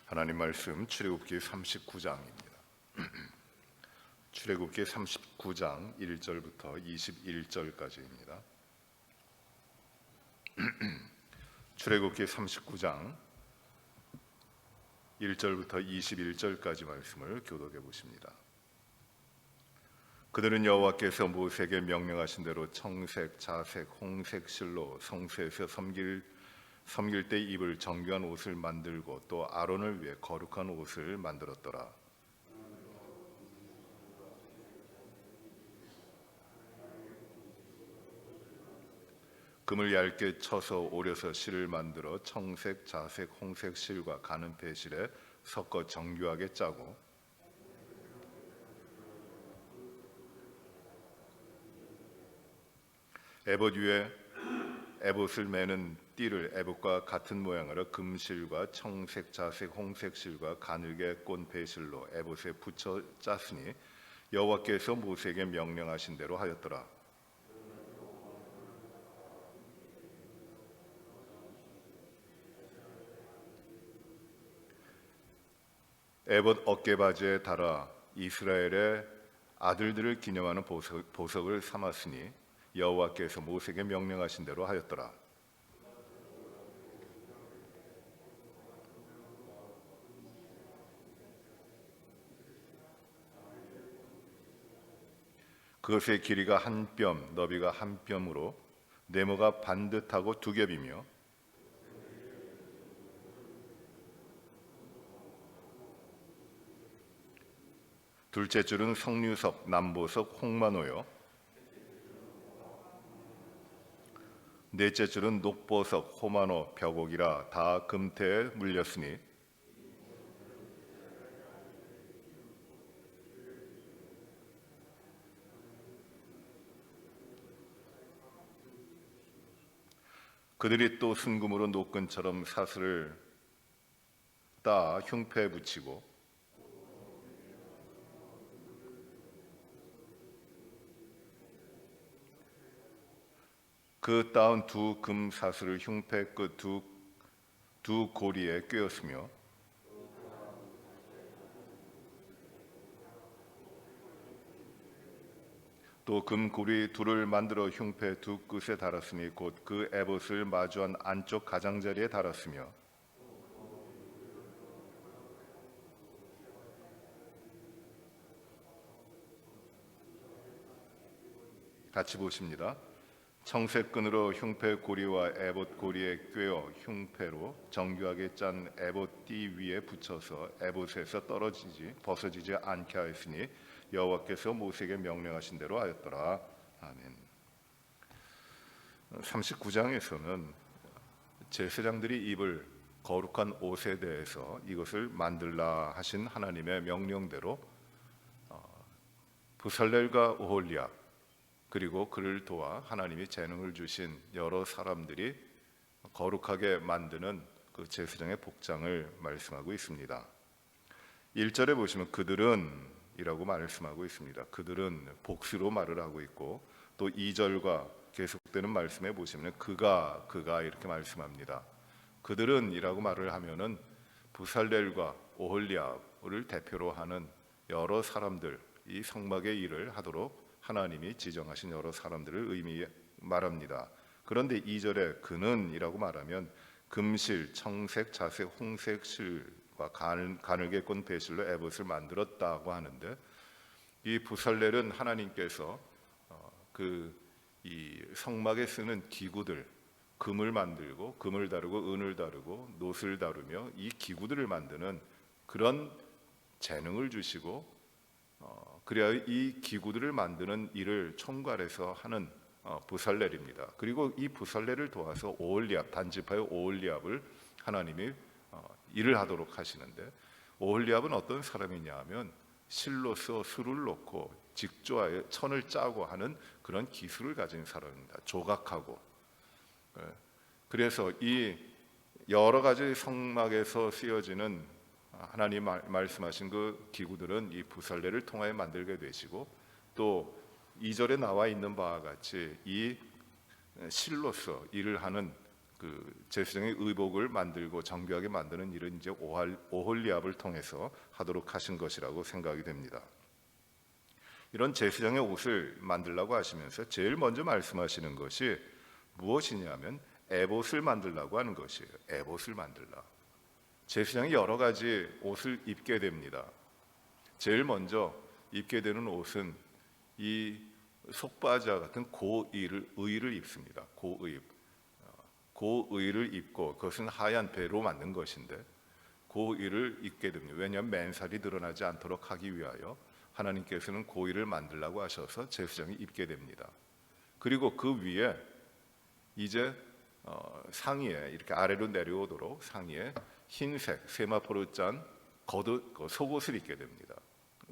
하나님 말씀 출애굽기 39장입니다. 출애굽기 39장 1절부터 21절까지입니다. 출애굽기 39장 1절부터 21절까지 말씀을 교독해 보십니다. 그들은 여호와께서 모세에게 명령하신 대로 청색, 자색, 홍색 실로 성소에서 섬길 때 입을 정교한 옷을 만들고 또 아론을 위해 거룩한 옷을 만들었더라. 금을 얇게 쳐서 오려서 실을 만들어 청색, 자색, 홍색 실과 가는 배실에 섞어 정교하게 짜고 에봇 위에 에봇을 매는 띠를 에봇과 같은 모양으로 금실과 청색, 자색, 홍색 실과 가늘게 꼰 배실로 에봇에 붙여 짰으니 여호와께서 모세에게 명령하신 대로 하였더라. 에봇 어깨바지에 달아 이스라엘의 아들들을 기념하는 보석을 삼았으니 여호와께서 모세에게 명령하신 대로 하였더라. 그것의 길이가 한 뼘, 너비가 한 뼘으로 네모가 반듯하고 두 겹이며 둘째 줄은 석류석, 남보석, 홍마노요 넷째 줄은 녹보석, 호마노, 벽옥이라 다 금태에 물렸으니 그들이 또 순금으로 노끈처럼 사슬을 따 흉패에 붙이고 그 따은 두 금 사슬을 흉패 끝 두 고리에 꿰었으며 또 금고리 둘을 만들어 흉패 두 끝에 달았으니 곧 그 에봇을 마주한 안쪽 가장자리에 달았으며 같이 보십니다. 청색 끈으로 흉패 고리와 에봇 고리에 꿰어 흉패로 정교하게 짠 에봇 띠 위에 붙여서 에봇에서 벗어지지 않게 하였으니 여호와께서 모세에게 명령하신 대로 하였더라. 아멘. 39장에서는 제사장들이 입을 거룩한 옷에 대해서 이것을 만들라 하신 하나님의 명령대로 부살렐과 오홀리압 그리고 그를 도와 하나님이 재능을 주신 여러 사람들이 거룩하게 만드는 그 제사장의 복장을 말씀하고 있습니다. 1절에 보시면 그들은 이라고 말씀하고 있습니다. 그들은 복수로 말을 하고 있고 또 2절과 계속되는 말씀에 보시면 그가 이렇게 말씀합니다. 그들은 이라고 말을 하면은 부살렐과 오홀리압을 대표로 하는 여러 사람들, 이 성막의 일을 하도록 하나님이 지정하신 여러 사람들을 의미 말합니다. 그런데 2절에 그는 이라고 말하면 금실, 청색, 자색, 홍색 실과 가늘게 꼰 배실로 에봇을 만들었다고 하는데 이 부살렐은 하나님께서 이 성막에 쓰는 기구들 금을 만들고 금을 다루고 은을 다루고 놋을 다루며 이 기구들을 만드는 그런 재능을 주시고 그래야 이 기구들을 만드는 일을 총괄해서 하는 부살렐입니다. 그리고 이 부살렐을 도와서 오홀리압 단지파의 오홀리압을 하나님이 일을 하도록 하시는데 오홀리압은 어떤 사람이냐 하면 실로서 술을 놓고 직조하여 천을 짜고 하는 그런 기술을 가진 사람입니다. 조각하고 그래서 이 여러 가지 성막에서 쓰여지는 하나님 말씀하신 그 기구들은 이 부살렐을 통하여 만들게 되시고 또 2절에 나와 있는 바와 같이 이 실로서 일을 하는 그 제사장의 의복을 만들고 정교하게 만드는 일은 이제 오홀리압을 통해서 하도록 하신 것이라고 생각이 됩니다. 이런 제사장의 옷을 만들라고 하시면서 제일 먼저 말씀하시는 것이 무엇이냐면 에봇을 만들라고 하는 것이에요. 에봇을 만들라. 제사장이 여러 가지 옷을 입게 됩니다. 제일 먼저 입게 되는 옷은 이 속바지와 같은 의를 입습니다. 고의를 입고 그것은 하얀 배로 만든 것인데 고의를 입게 됩니다. 왜냐하면 맨살이 드러나지 않도록 하기 위하여 하나님께서는 고의를 만들라고 하셔서 제사장이 입게 됩니다. 그리고 그 위에 이제 상의에 이렇게 아래로 내려오도록 상의에 흰색 세마포로 짠 속옷을 입게 됩니다.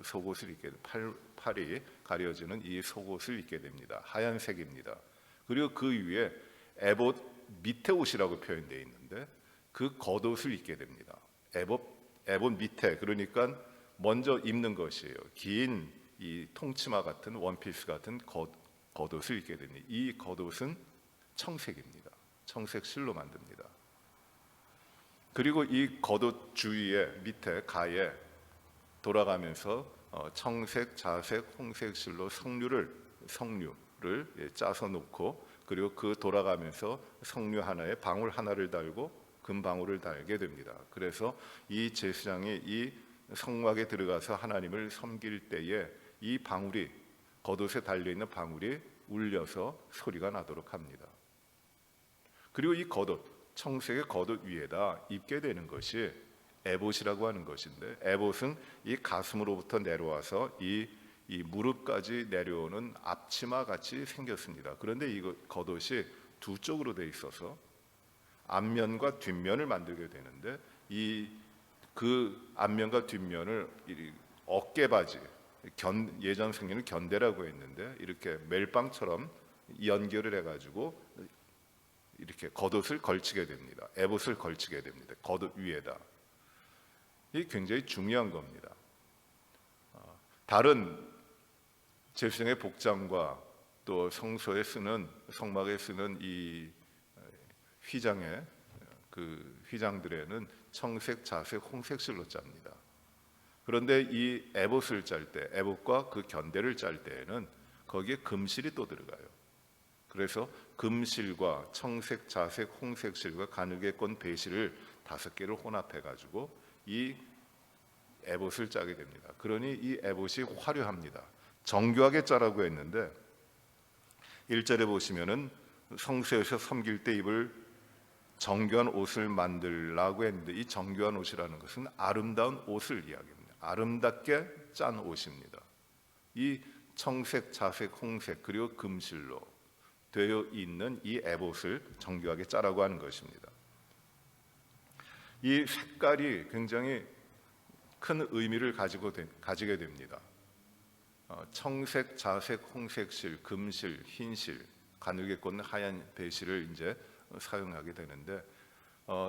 속옷을 입게 팔이 가려지는 이 속옷을 입게 됩니다. 하얀색입니다. 그리고 그 위에 에봇 밑에 옷이라고 표현되어 있는데 그 겉옷을 입게 됩니다. 에봇 밑에, 그러니까 먼저 입는 것이에요. 긴 이 통치마 같은 원피스 같은 겉옷을 입게 됩니다. 이 겉옷은 청색입니다. 청색 실로 만듭니다. 그리고 이 겉옷 주위에 밑에 가에 돌아가면서 청색, 자색, 홍색 실로 석류를 짜서 놓고 그리고 그 돌아가면서 석류 하나에 방울 하나를 달고 금방울을 달게 됩니다. 그래서 이 제사장이 이 성막에 들어가서 하나님을 섬길 때에 이 방울이 겉옷에 달려있는 방울이 울려서 소리가 나도록 합니다. 그리고 이 겉옷, 청색의 겉옷 위에다 입게 되는 것이 에봇이라고 하는 것인데 에봇은 이 가슴으로부터 내려와서 이 무릎까지 내려오는 앞치마 같이 생겼습니다. 그런데 이 겉옷이 두 쪽으로 되어 있어서 앞면과 뒷면을 만들게 되는데 그 앞면과 뒷면을 어깨바지, 예전 성경은 견대라고 했는데 이렇게 멜빵처럼 연결을 해가지고 이렇게 겉옷을 걸치게 됩니다. 에봇을 걸치게 됩니다. 겉옷 위에다. 이게 굉장히 중요한 겁니다. 다른 제사장의 복장과 또 성소에 쓰는 성막에 쓰는 이 휘장의 그 휘장들에는 청색, 자색, 홍색 실로 짭니다. 그런데 이 에봇을 짤 때, 에봇과 그 견대를 짤 때에는 거기에 금실이 또 들어가요. 그래서 금실과 청색, 자색, 홍색 실과 가늘게 꼰 배실을 5개를 혼합해 가지고 이 에봇을 짜게 됩니다. 그러니 이 에봇이 화려합니다. 정교하게 짜라고 했는데 1절에 보시면은 성소에서 섬길 때 입을 정교한 옷을 만들라고 했는데 이 정교한 옷이라는 것은 아름다운 옷을 이야기합니다. 아름답게 짠 옷입니다. 이 청색, 자색, 홍색 그리고 금실로 되어 있는 이 에봇을 정교하게 짜라고 하는 것입니다. 이 색깔이 굉장히 큰 의미를 가지게 됩니다. 청색, 자색, 홍색 실, 금실, 흰실, 가늘게 꽂는 하얀 배실을 이제 사용하게 되는데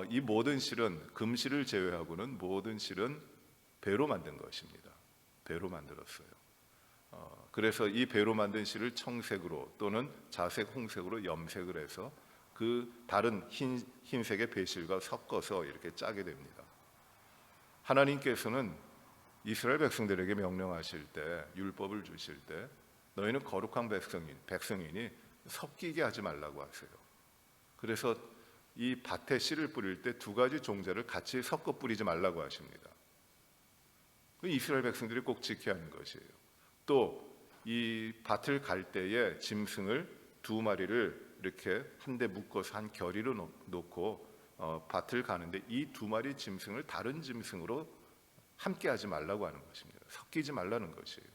이 모든 실은 금실을 제외하고는 모든 실은 배로 만든 것입니다. 배로 만들었어요. 그래서 이 배로 만든 실을 청색으로 또는 자색, 홍색으로 염색을 해서 그 다른 흰색의 배실과 섞어서 이렇게 짜게 됩니다. 하나님께서는 이스라엘 백성들에게 명령하실 때, 율법을 주실 때 너희는 거룩한 백성이니 섞이게 하지 말라고 하세요. 그래서 이 밭에 씨를 뿌릴 때 2가지 종자를 같이 섞어 뿌리지 말라고 하십니다. 이스라엘 백성들이 꼭 지켜야 하는 것이에요. 또 이 밭을 갈 때에 짐승을 2마리를 이렇게 한데 묶어서 한 겨리로 놓고 밭을 가는데 이 2마리 짐승을 다른 짐승으로 함께 하지 말라고 하는 것입니다. 섞이지 말라는 것이에요.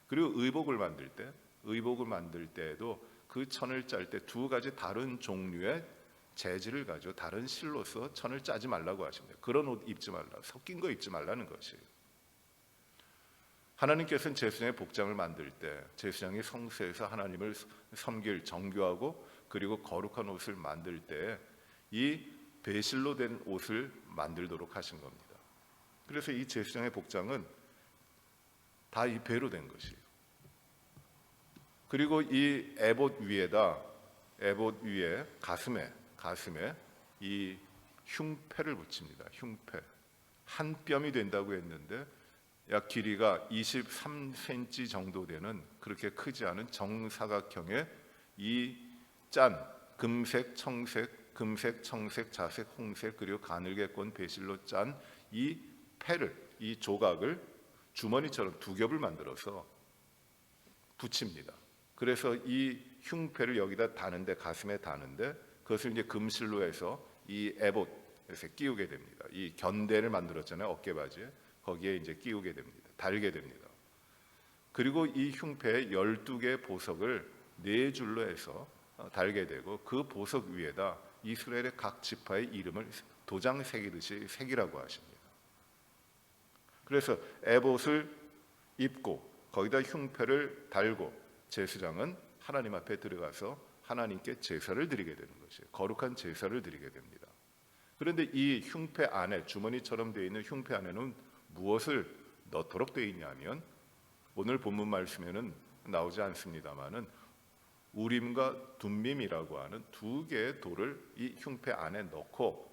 그리고 의복을 만들 때에도 그 천을 짤 때 2가지 다른 종류의 재질을 가지고 다른 실로서 천을 짜지 말라고 하십니다. 그런 옷 입지 말라, 섞인 거 입지 말라는 것이에요. 하나님께서는 제사장의 복장을 만들 때 제사장이 성소에서 하나님을 섬길 정교하고 그리고 거룩한 옷을 만들 때 이 배실로 된 옷을 만들도록 하신 겁니다. 그래서 이 제사장의 복장은 다 이 배로 된 것이에요. 그리고 이 에봇 위에 가슴에 가슴에 이 흉패를 붙입니다. 흉패. 한 뼘이 된다고 했는데 약 길이가 23cm 정도 되는 그렇게 크지 않은 정사각형의 이 짠, 금색, 청색, 자색, 홍색 그리고 가늘게 꼰 배실로 짠 이 패를, 이 조각을 주머니처럼 두 겹을 만들어서 붙입니다. 그래서 이 흉패를 여기다 다는데, 가슴에 다는데, 그것을 이제 금실로 해서 이 에봇에 끼우게 됩니다. 이 견대를 만들었잖아요, 어깨바지에. 거기에 이제 끼우게 됩니다. 달게 됩니다. 그리고 이 흉패에 12개의 보석을 4줄로 해서 달게 되고, 그 보석 위에다 이스라엘의 각 지파의 이름을 도장 새기듯이 새기라고 하십니다. 그래서 에봇을 입고 거기다 흉패를 달고 제사장은 하나님 앞에 들어가서 하나님께 제사를 드리게 되는 것이에요. 거룩한 제사를 드리게 됩니다. 그런데 이 흉패 안에, 주머니처럼 되어 있는 흉패 안에는 무엇을 넣도록 되어 있냐면, 오늘 본문 말씀에는 나오지 않습니다마는 우림과 둠밈이라고 하는 2개의 돌을 이 흉패 안에 넣고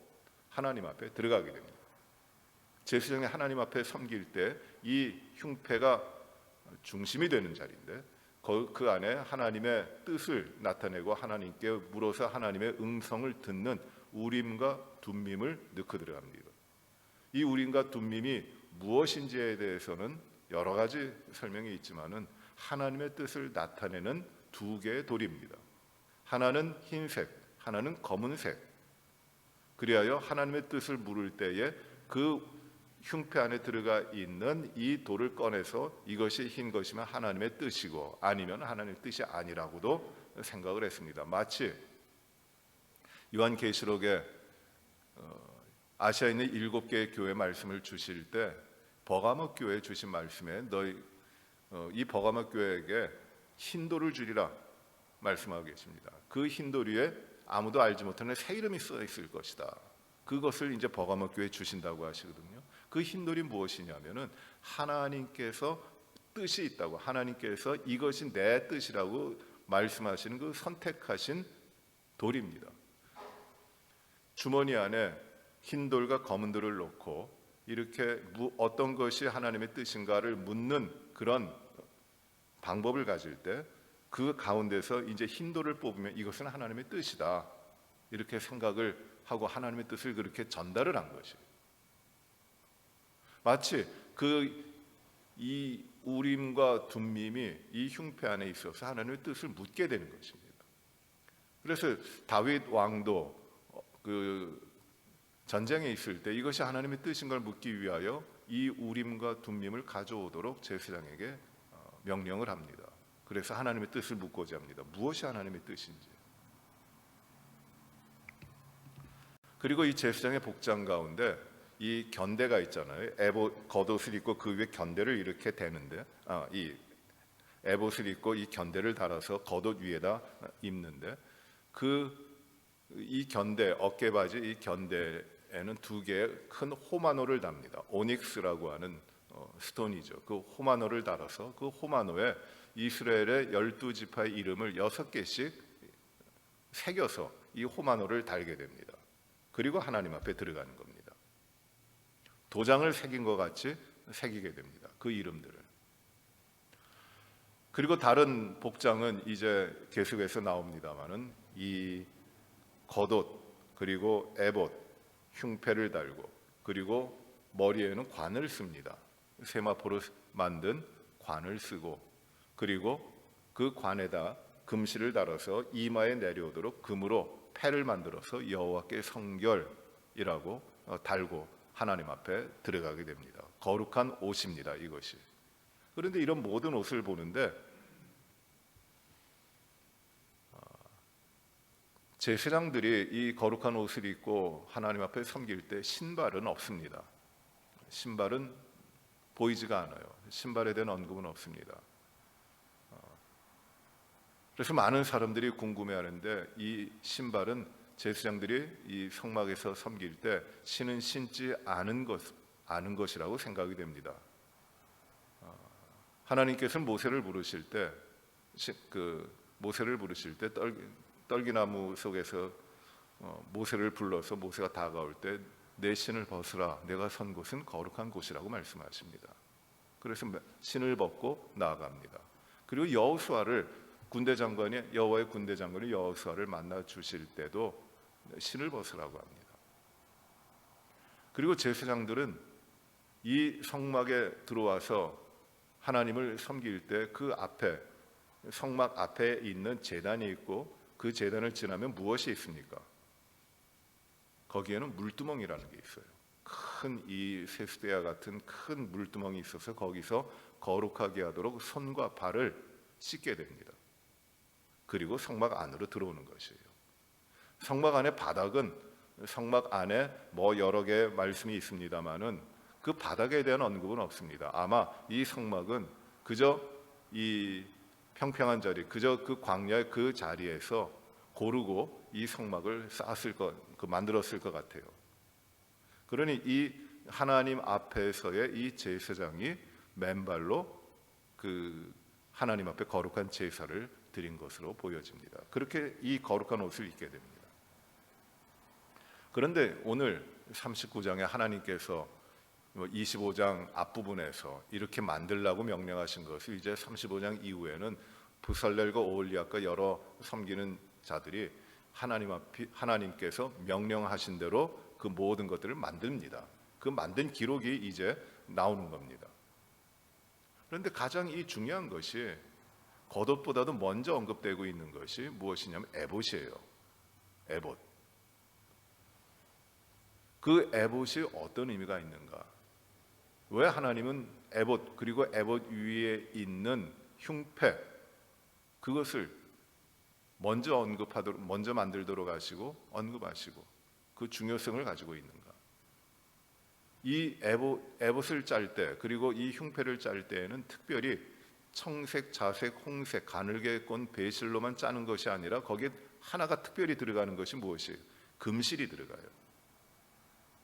하나님 앞에 들어가게 됩니다. 제사장이 하나님 앞에 섬길 때 이 흉패가 중심이 되는 자리인데, 그 안에 하나님의 뜻을 나타내고 하나님께 물어서 하나님의 음성을 듣는 우림과 둠밈을 넣고 들어갑니다. 이 우림과 둠밈이 무엇인지에 대해서는 여러 가지 설명이 있지만은 하나님의 뜻을 나타내는 2개의 돌입니다. 하나는 흰색, 하나는 검은색. 그리하여 하나님의 뜻을 물을 때에 그 흉패 안에 들어가 있는 이 돌을 꺼내서 이것이 흰 것이면 하나님의 뜻이고 아니면 하나님의 뜻이 아니라고도 생각을 했습니다. 마치 요한계시록에 아시아에 있는 7개의 교회 말씀을 주실 때 버가모 교회에 주신 말씀에 이 버가모 교회에게 흰 돌을 주리라 말씀하고 계십니다. 그 흰 돌 위에 아무도 알지 못하는 새 이름이 써 있을 것이다. 그것을 이제 버가모 교회에 주신다고 하시거든요. 그 흰 돌이 무엇이냐면은 하나님께서 뜻이 있다고, 하나님께서 이것이 내 뜻이라고 말씀하시는 그 선택하신 돌입니다. 주머니 안에 흰 돌과 검은 돌을 놓고 이렇게 어떤 것이 하나님의 뜻인가를 묻는 그런 방법을 가질 때 그 가운데서 이제 흰 돌을 뽑으면 이것은 하나님의 뜻이다, 이렇게 생각을 하고 하나님의 뜻을 그렇게 전달을 한 것이에요. 마치 이 우림과 둠밈이 이 흉패 안에 있어서 하나님의 뜻을 묻게 되는 것입니다. 그래서 다윗 왕도 그 전쟁에 있을 때 이것이 하나님의 뜻인 걸 묻기 위하여 이 우림과 둠밈을 가져오도록 제사장에게 명령을 합니다. 그래서 하나님의 뜻을 묻고자 합니다. 무엇이 하나님의 뜻인지. 그리고 이 제사장의 복장 가운데 이 견대가 있잖아요. 겉옷을 입고 그 위에 견대를 이렇게 대는데, 이 에봇을 입고 이 견대를 달아서 겉옷 위에다 입는데, 이 견대, 어깨바지 이 견대에는 2개의 큰 호마노를 답니다. 오닉스라고 하는 스톤이죠. 그 호마노를 달아서 그 호마노에 이스라엘의 12지파의 이름을 6개씩 새겨서 이 호마노를 달게 됩니다. 그리고 하나님 앞에 들어가는 겁니다. 도장을 새긴 것 같이 새기게 됩니다. 그 이름들을. 그리고 다른 복장은 이제 계속해서 나옵니다마는 이 겉옷, 그리고 에봇, 흉패를 달고, 그리고 머리에는 관을 씁니다. 세마포로 만든 관을 쓰고, 그리고 그 관에다 금실을 달아서 이마에 내려오도록 금으로 패를 만들어서 여호와께 성결이라고 달고 하나님 앞에 들어가게 됩니다. 거룩한 옷입니다, 이것이. 그런데 이런 모든 옷을 보는데 제사장들이 이 거룩한 옷을 입고 하나님 앞에 섬길 때 신발은 없습니다. 신발은 보이지가 않아요. 신발에 대한 언급은 없습니다. 그래서 많은 사람들이 궁금해하는데 이 신발은 제사장들이 이 성막에서 섬길 때 신은 신지 않은 것이라고 생각이 됩니다. 하나님께서는 모세를 부르실 때 떨기나무 속에서 모세를 불러서 모세가 다가올 때 내 신을 벗으라, 내가 선 곳은 거룩한 곳이라고 말씀하십니다. 그래서 신을 벗고 나아갑니다. 그리고 여호수아를 여호와의 군대 장관이 여호수아를 만나 주실 때도 신을 벗으라고 합니다. 그리고 제사장들은 이 성막에 들어와서 하나님을 섬길 때 그 앞에, 성막 앞에 있는 제단이 있고 그 제단을 지나면 무엇이 있습니까? 거기에는 물두멍이라는 게 있어요. 큰 이 세수대와 같은 큰 물두멍이 있어서 거기서 거룩하게 하도록 손과 발을 씻게 됩니다. 그리고 성막 안으로 들어오는 것이에요. 성막 안의 바닥은, 성막 안에 여러 개의 말씀이 있습니다만은 그 바닥에 대한 언급은 없습니다. 아마 이 성막은 그저 이 평평한 자리, 그저 그 광야의 그 자리에서 고르고 이 성막을 만들었을 것 같아요. 그러니 이 하나님 앞에서의 이 제사장이 맨발로 그 하나님 앞에 거룩한 제사를 드린 것으로 보여집니다. 그렇게 이 거룩한 옷을 입게 됩니다. 그런데 오늘 39장에 하나님께서 25장 앞부분에서 이렇게 만들라고 명령하신 것을 이제 35장 이후에는 부살렐과 오홀리압과 여러 섬기는 자들이 하나님께서 명령하신 대로 그 모든 것들을 만듭니다. 그 만든 기록이 이제 나오는 겁니다. 그런데 가장 이 중요한 것이 겉옷보다도 먼저 언급되고 있는 것이 무엇이냐면 에봇이에요. 에봇. 그 에봇이 어떤 의미가 있는가? 왜 하나님은 에봇, 그리고 에봇 위에 있는 흉패, 그것을 먼저 만들도록 하시고 언급하시고 그 중요성을 가지고 있는가? 이 에봇을 짤 때, 그리고 이 흉패를 짤 때에는 특별히 청색, 자색, 홍색, 가늘게 꼰 배실로만 짜는 것이 아니라 거기에 하나가 특별히 들어가는 것이 무엇이에요? 금실이 들어가요.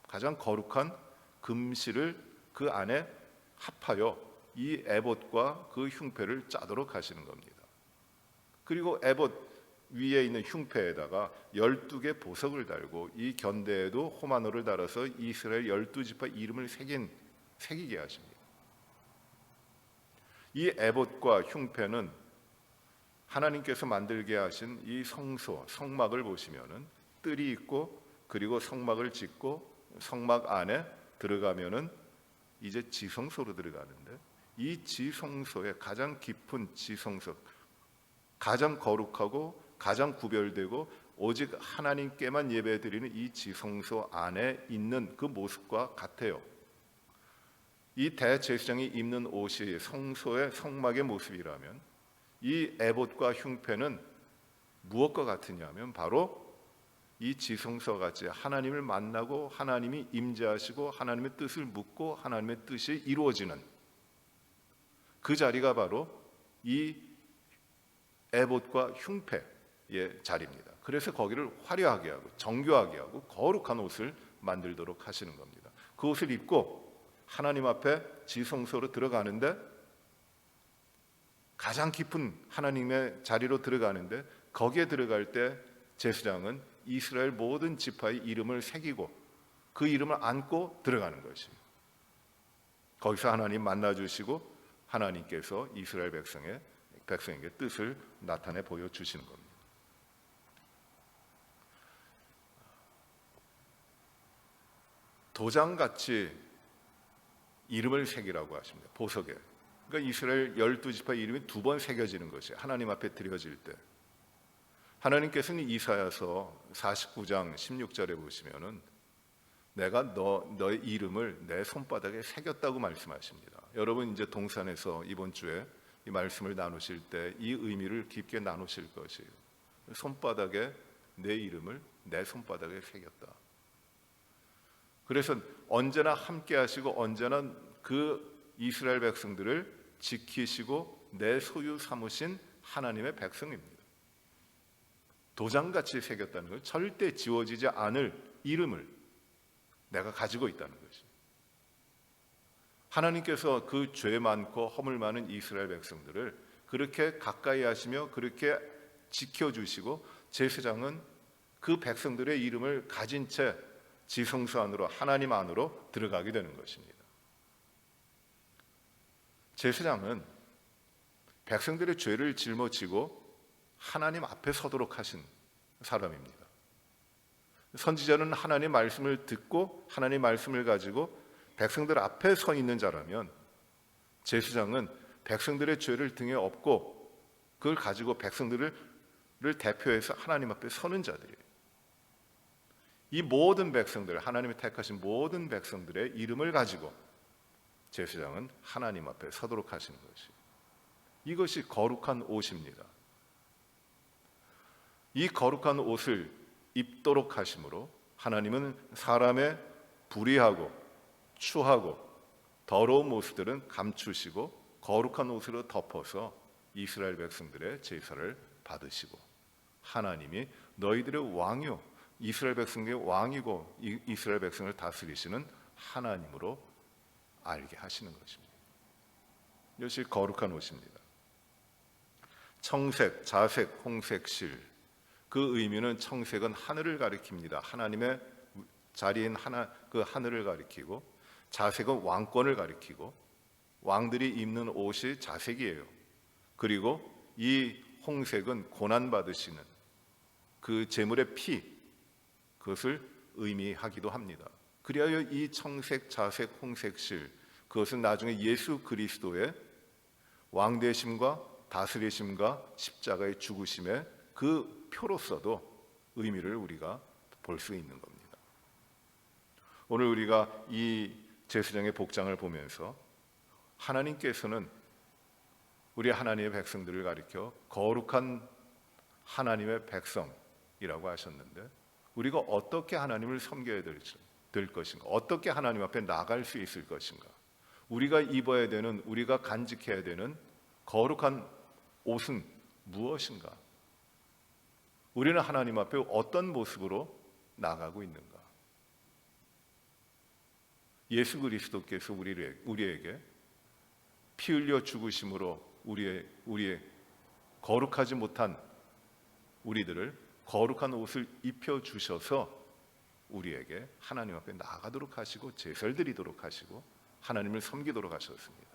가장 거룩한 금실을 그 안에 합하여 이 에봇과 그 흉패를 짜도록 하시는 겁니다. 그리고 에봇 위에 있는 흉패에다가 12개 보석을 달고 이 견대에도 호마노를 달아서 이스라엘 12지파 이름을 새기게 하십니다. 이 에봇과 흉패는 하나님께서 만들게 하신 이 성소, 성막을 보시면은 뜰이 있고, 그리고 성막을 짓고 성막 안에 들어가면은 이제 지성소로 들어가는데, 이 지성소의 가장 깊은 지성소, 가장 거룩하고 가장 구별되고 오직 하나님께만 예배드리는 이 지성소 안에 있는 그 모습과 같아요. 이 대제사장이 입는 옷이 성소의 성막의 모습이라면 이 에봇과 흉패는 무엇과 같으냐면 바로 이 지성소와 같이 하나님을 만나고 하나님이 임재하시고 하나님의 뜻을 묻고 하나님의 뜻이 이루어지는 그 자리가 바로 이 에봇과 흉패의 자리입니다. 그래서 거기를 화려하게 하고 정교하게 하고 거룩한 옷을 만들도록 하시는 겁니다. 그 옷을 입고 하나님 앞에 지성소로 들어가는데, 가장 깊은 하나님의 자리로 들어가는데, 거기에 들어갈 때 제사장은 이스라엘 모든 지파의 이름을 새기고 그 이름을 안고 들어가는 것이에요. 거기서 하나님 만나주시고 하나님께서 이스라엘 백성에게 뜻을 나타내 보여주시는 겁니다. 도장같이 이름을 새기라고 하십니다. 보석에. 그러니까 이스라엘 12지파 이름이 2번 새겨지는 것이에요. 하나님 앞에 드려질 때. 하나님께서는 이사야서 49장 16절에 보시면은 내가 너의 이름을 내 손바닥에 새겼다고 말씀하십니다. 여러분 이제 동산에서 이번 주에 이 말씀을 나누실 때 이 의미를 깊게 나누실 것이에요. 손바닥에 내 이름을 내 손바닥에 새겼다. 그래서 언제나 함께 하시고 언제나 그 이스라엘 백성들을 지키시고 내 소유 삼으신 하나님의 백성입니다. 도장같이 새겼다는 것, 절대 지워지지 않을 이름을 내가 가지고 있다는 것이. 하나님께서 그 죄 많고 허물 많은 이스라엘 백성들을 그렇게 가까이 하시며 그렇게 지켜주시고, 제사장은 그 백성들의 이름을 가진 채 지성소 안으로, 하나님 안으로 들어가게 되는 것입니다. 제사장은 백성들의 죄를 짊어지고 하나님 앞에 서도록 하신 사람입니다. 선지자는 하나님 말씀을 듣고 하나님 말씀을 가지고 백성들 앞에 서 있는 자라면, 제사장은 백성들의 죄를 등에 업고 그걸 가지고 백성들을 대표해서 하나님 앞에 서는 자들이에요. 이 모든 백성들, 하나님이 택하신 모든 백성들의 이름을 가지고 제사장은 하나님 앞에 서도록 하시는 것이, 이것이 거룩한 옷입니다. 이 거룩한 옷을 입도록 하심으로 하나님은 사람의 불의하고 추하고 더러운 모습들은 감추시고 거룩한 옷으로 덮어서 이스라엘 백성들의 제사를 받으시고, 하나님이 너희들의 왕이요, 이스라엘 백성의 왕이고 이스라엘 백성을 다스리시는 하나님으로 알게 하시는 것입니다. 이것이 거룩한 옷입니다. 청색, 자색, 홍색, 실, 그 의미는 청색은 하늘을 가리킵니다. 하나님의 자리인 그 하늘을 가리키고, 자색은 왕권을 가리키고 왕들이 입는 옷이 자색이에요. 그리고 이 홍색은 고난받으시는 그 제물의 피, 그것을 의미하기도 합니다. 그리하여 이 청색, 자색, 홍색, 실, 그것은 나중에 예수 그리스도의 왕되심과 다스리심과 십자가의 죽으심의 그 표로서도 의미를 우리가 볼 수 있는 겁니다. 오늘 우리가 이 제사장의 복장을 보면서 하나님께서는 우리 하나님의 백성들을 가리켜 거룩한 하나님의 백성이라고 하셨는데, 우리가 어떻게 하나님을 섬겨야 될 것인가, 어떻게 하나님 앞에 나갈 수 있을 것인가, 우리가 입어야 되는, 우리가 간직해야 되는 거룩한 옷은 무엇인가, 우리는 하나님 앞에 어떤 모습으로 나가고 있는가. 예수 그리스도께서 우리에게 피 흘려 죽으심으로 우리의 거룩하지 못한 우리들을 거룩한 옷을 입혀 주셔서 우리에게 하나님 앞에 나가도록 하시고 제사를 드리도록 하시고 하나님을 섬기도록 하셨습니다.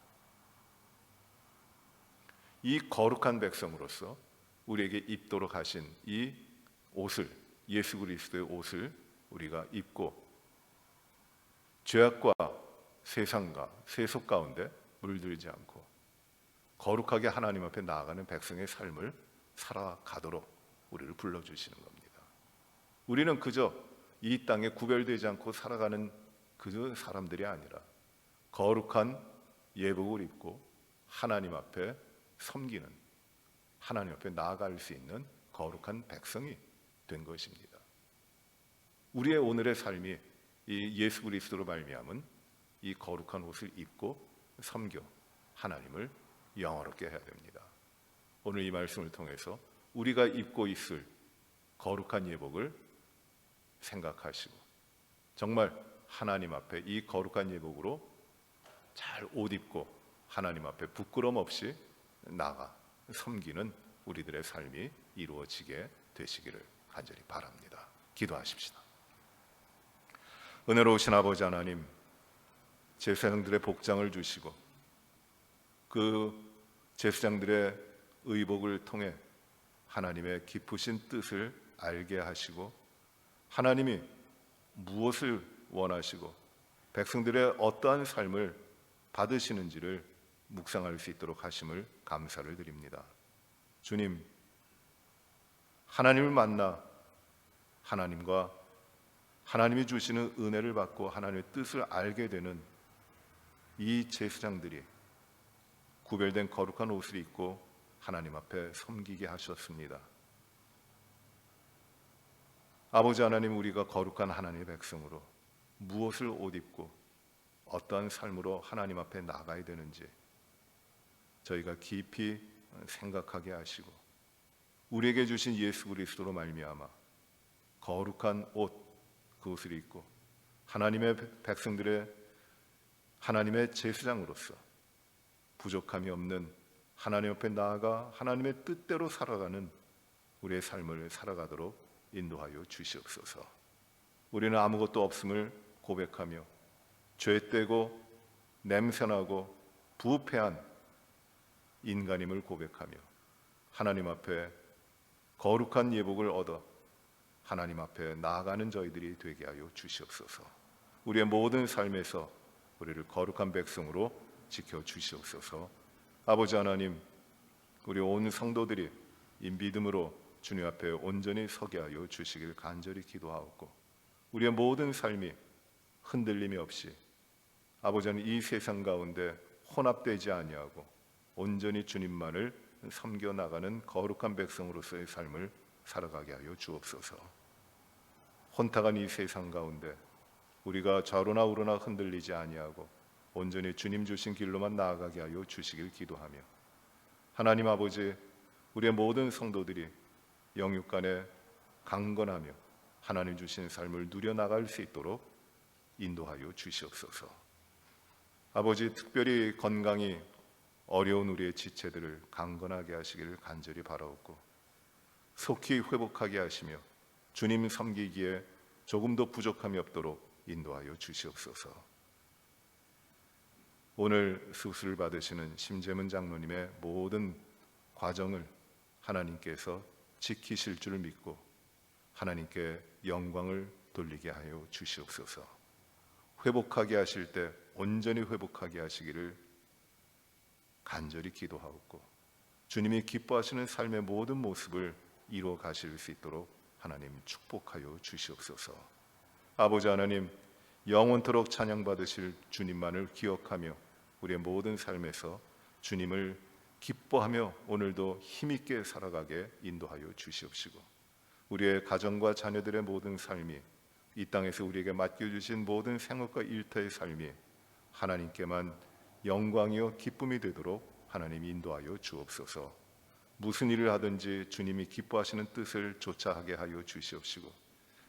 이 거룩한 백성으로서 우리에게 입도록 하신 이 옷을, 예수 그리스도의 옷을 우리가 입고 죄악과 세상과 세속 가운데 물들지 않고 거룩하게 하나님 앞에 나아가는 백성의 삶을 살아가도록 우리를 불러주시는 겁니다. 우리는 그저 이 땅에 구별되지 않고 살아가는 그저 사람들이 아니라 거룩한 예복을 입고 하나님 앞에 섬기는, 하나님 앞에 나아갈 수 있는 거룩한 백성이 된 것입니다. 우리의 오늘의 삶이 이 예수 그리스도로 말미암은 이 거룩한 옷을 입고 섬겨 하나님을 영화롭게 해야 됩니다. 오늘 이 말씀을 통해서 우리가 입고 있을 거룩한 예복을 생각하시고 정말 하나님 앞에 이 거룩한 예복으로 잘 옷 입고 하나님 앞에 부끄럼 없이 나가 섬기는 우리들의 삶이 이루어지게 되시기를 간절히 바랍니다. 기도하십시다. 은혜로우신 아버지 하나님, 제사장들의 복장을 주시고 그 제사장들의 의복을 통해 하나님의 깊으신 뜻을 알게 하시고 하나님이 무엇을 원하시고 백성들의 어떠한 삶을 받으시는지를 묵상할 수 있도록 하심을 감사를 드립니다. 주님, 하나님을 만나 하나님과 하나님이 주시는 은혜를 받고 하나님의 뜻을 알게 되는 이 제사장들이 구별된 거룩한 옷을 입고 하나님 앞에 섬기게 하셨습니다. 아버지 하나님, 우리가 거룩한 하나님의 백성으로 무엇을 옷 입고 어떠한 삶으로 하나님 앞에 나가야 되는지 저희가 깊이 생각하게 하시고 우리에게 주신 예수 그리스도로 말미암아 거룩한 옷, 그 옷을 입고 하나님의 백성들의 하나님의 제사장으로서 부족함이 없는 하나님 앞에 나아가 하나님의 뜻대로 살아가는 우리의 삶을 살아가도록 인도하여 주시옵소서. 우리는 아무것도 없음을 고백하며 죄되고 냄새나고 부패한 인간임을 고백하며 하나님 앞에 거룩한 예복을 얻어 하나님 앞에 나아가는 저희들이 되게 하여 주시옵소서. 우리의 모든 삶에서 우리를 거룩한 백성으로 지켜주시옵소서. 아버지 하나님, 우리 온 성도들이 이 믿음으로 주님 앞에 온전히 서게 하여 주시길 간절히 기도하옵고, 우리의 모든 삶이 흔들림이 없이 아버지 하나님 이 세상 가운데 혼합되지 아니하고 온전히 주님만을 섬겨 나가는 거룩한 백성으로서의 삶을 살아가게 하여 주옵소서. 혼탁한 이 세상 가운데 우리가 좌로나 우로나 흔들리지 아니하고 온전히 주님 주신 길로만 나아가게 하여 주시길 기도하며, 하나님 아버지, 우리의 모든 성도들이 영육간에 강건하며 하나님 주신 삶을 누려나갈 수 있도록 인도하여 주시옵소서. 아버지, 특별히 건강이 어려운 우리의 지체들을 강건하게 하시기를 간절히 바라옵고, 속히 회복하게 하시며 주님 섬기기에 조금도 부족함이 없도록 인도하여 주시옵소서. 오늘 수술을 받으시는 심재문 장로님의 모든 과정을 하나님께서 지키실 줄 믿고 하나님께 영광을 돌리게 하여 주시옵소서. 회복하게 하실 때 온전히 회복하게 하시기를 간절히 기도하옵고, 주님이 기뻐하시는 삶의 모든 모습을 이루어 가실 수 있도록 하나님 축복하여 주시옵소서. 아버지 하나님, 영원토록 찬양받으실 주님만을 기억하며 우리의 모든 삶에서 주님을 기뻐하며 오늘도 힘있게 살아가게 인도하여 주시옵시고, 우리의 가정과 자녀들의 모든 삶이, 이 땅에서 우리에게 맡겨주신 모든 생업과 일터의 삶이 하나님께만 영광이요 기쁨이 되도록 하나님 인도하여 주옵소서. 무슨 일을 하든지 주님이 기뻐하시는 뜻을 좇아하게 하여 주시옵시고,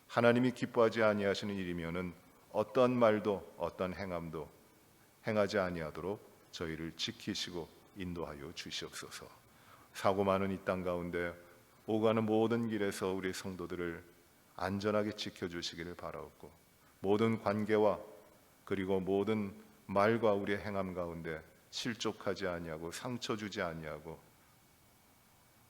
하나님이 기뻐하지 아니하시는 일이면은 어떠한 말도 어떠한 행함도 행하지 아니하도록 저희를 지키시고 인도하여 주시옵소서. 사고 많은 이 땅 가운데 오가는 모든 길에서 우리 성도들을 안전하게 지켜주시기를 바라옵고, 모든 관계와 그리고 모든 말과 우리의 행함 가운데 실족하지 아니하고 상처 주지 아니하고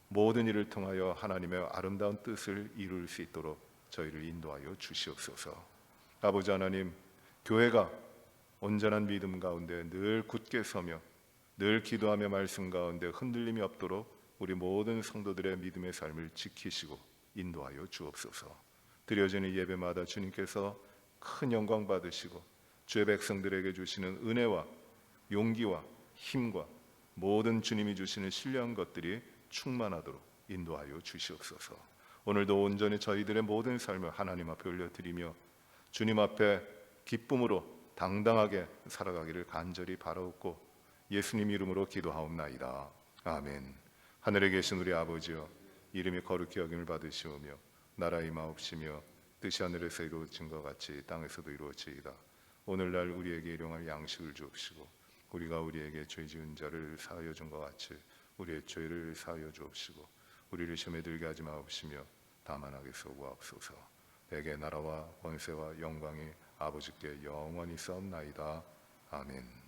모든 일을 통하여 하나님의 아름다운 뜻을 이룰 수 있도록 저희를 인도하여 주시옵소서. 아버지 하나님, 교회가 온전한 믿음 가운데 늘 굳게 서며 늘 기도하며 말씀 가운데 흔들림이 없도록 우리 모든 성도들의 믿음의 삶을 지키시고 인도하여 주옵소서. 드려지는 예배마다 주님께서 큰 영광 받으시고 주의 백성들에게 주시는 은혜와 용기와 힘과 모든 주님이 주시는 신령한 것들이 충만하도록 인도하여 주시옵소서. 오늘도 온전히 저희들의 모든 삶을 하나님 앞에 올려드리며 주님 앞에 기쁨으로 당당하게 살아가기를 간절히 바라옵고 예수님 이름으로 기도하옵나이다. 아멘. 하늘에 계신 우리 아버지여, 이름이 거룩히 여김을 받으시오며 나라 임하옵시며 뜻이 하늘에서 이루어진 것 같이 땅에서도 이루어지이다. 오늘날 우리에게 일용할 양식을 주옵시고 우리가 우리에게 죄 지은 자를 사하여 준 것 같이 우리의 죄를 사하여 주옵시고 우리를 시험에 들게 하지 마옵시며 다만 악에서 구하옵소서. 백의 나라와 권세와 영광이 아버지께 영원히 싸움나이다. 아멘.